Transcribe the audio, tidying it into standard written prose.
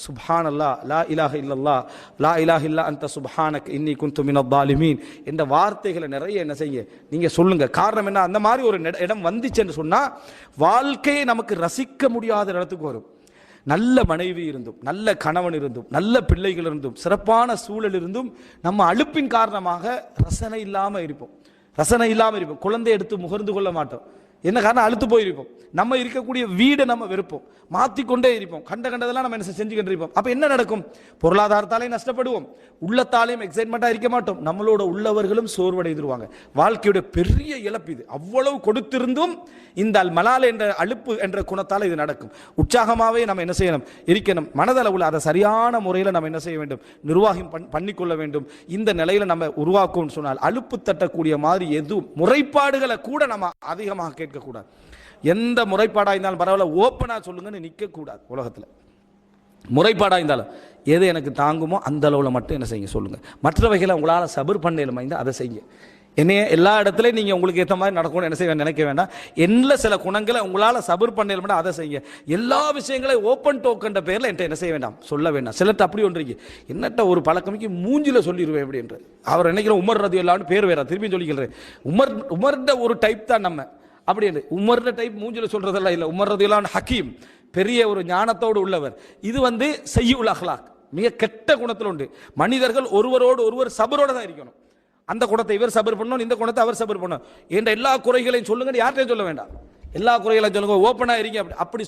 சுப்ஹானல்லாஹ், லா இலாஹ இல்லல்லாஹ், லா இலாஹ இல்லா அன்த சுப்ஹானக இன்னி குன்து மினல் ஸாலிமீன் என்ற வார்த்தைகளை நிறைய என்ன செய்ய நீங்க சொல்லுங்க. காரணம் என்ன, அந்த மாதிரி ஒரு இடம் வந்துச்சுன்னு சொன்னா வாழ்க்கையை நமக்கு ரசிக்க முடியாத இடத்துக்கு வரும். நல்ல மனைவி இருந்தும், நல்ல கணவன் இருந்தும், நல்ல பிள்ளைகள் இருந்தும், சிறப்பான சூழல் இருந்தும் நம்ம அலுப்பின் காரணமாக ரசனை இல்லாமல் இருப்போம். குழந்தை எடுத்து முகர்ந்து கொள்ள மாட்டோம். என்ன காரணம், அழுத்து போயிருப்போம். நம்ம இருக்கக்கூடிய வீடை நம்ம வெறுப்போம், மாற்றிக்கொண்டே இருப்போம். கண்டதெல்லாம் நம்ம என்ன செஞ்சுக்கிட்டு இருப்போம். அப்போ என்ன நடக்கும், பொருளாதாரத்தாலையும் நஷ்டப்படுவோம், உள்ளத்தாலையும் எக்ஸைட்மெண்ட்டாக இருக்க மாட்டோம். நம்மளோட உள்ளவர்களும் சோர்வடைந்துருவாங்க. வாழ்க்கையுடைய பெரிய இழப்பு இது. அவ்வளவு கொடுத்திருந்தும் இந்த மலால் என்ற அலுப்பு என்ற குணத்தால் இது நடக்கும். உற்சாகமாகவே நம்ம என்ன செய்யணும், இருக்கணும். மனதளவில் அதை சரியான முறையில் நம்ம என்ன செய்ய வேண்டும், நிர்வாகம் பண்ணிக்கொள்ள வேண்டும். இந்த நிலையில் நம்ம உருவாக்கும் சொன்னால் அலுப்பு தட்டக்கூடிய மாதிரி எதுவும் முறைப்பாடுகளை கூட நம்ம அதிகமாக கேட்கக்கூடாது. எந்த முறைப்பாடாக இருந்தாலும் பரவாயில்ல, ஓப்பனாக சொல்லுங்கன்னு நிற்கக்கூடாது. உலகத்தில் முறைப்பாடாக இருந்தாலும் எது எனக்கு தாங்குமோ அந்த அளவில் மட்டும் என்ன செய்யுங்க சொல்லுங்கள். மற்றவைகளை உங்களால் சபர் பண்ணலுமா இருந்தால் அதை செய்யுங்க. என்னைய எல்லா இடத்துலையும் நீங்கள் உங்களுக்கு ஏற்ற மாதிரி நடக்கணும்னு என்ன செய்ய நினைக்க வேண்டாம். என்ன சில குணங்களை உங்களால் சபர் பண்ணலும்னா அதை செய்யுங்க. எல்லா விஷயங்களையும் ஓப்பன் டோக்கன்ற பேரில் என்கிட்ட என்ன செய்ய வேண்டாம், சொல்ல வேண்டாம். சிலர்ட்ட அப்படி ஒன்றிங்க, என்னட்ட ஒரு பழக்கமிக்கு மூஞ்சில் சொல்லிடுவேன் எப்படின்ற அவர் நினைக்கிற உமர் ரதியல்லாஹு பேர் வேற, திரும்பி சொல்லிக்கிறேன். உமர்ட ஒரு டைப் தான் நம்ம. அப்படி உமர்ட டைப் மூஞ்சில் சொல்றதெல்லாம் இல்லை. உமர் ரதியல்லாஹு ஹக்கீம், பெரிய ஒரு ஞானத்தோடு உள்ளவர். இது செய்யுல் அஹ்லாக், மிக கெட்ட குணத்தில் உண்டு. மனிதர்கள் ஒருவரோடு ஒருவர் சபரோட தான் இருக்கணும். அந்த குணத்தை இவர் சபர் பண்ணணும், இந்த குணத்தை அவர் சபர் பண்ணணும். என்ற எல்லா குறைகளையும் சொல்லுங்க, யார்கிட்டையும் சொல்ல வேண்டாம். எல்லா குறைகளையும் சொல்லுங்க, ஓப்பனாக இருங்க. அப்படி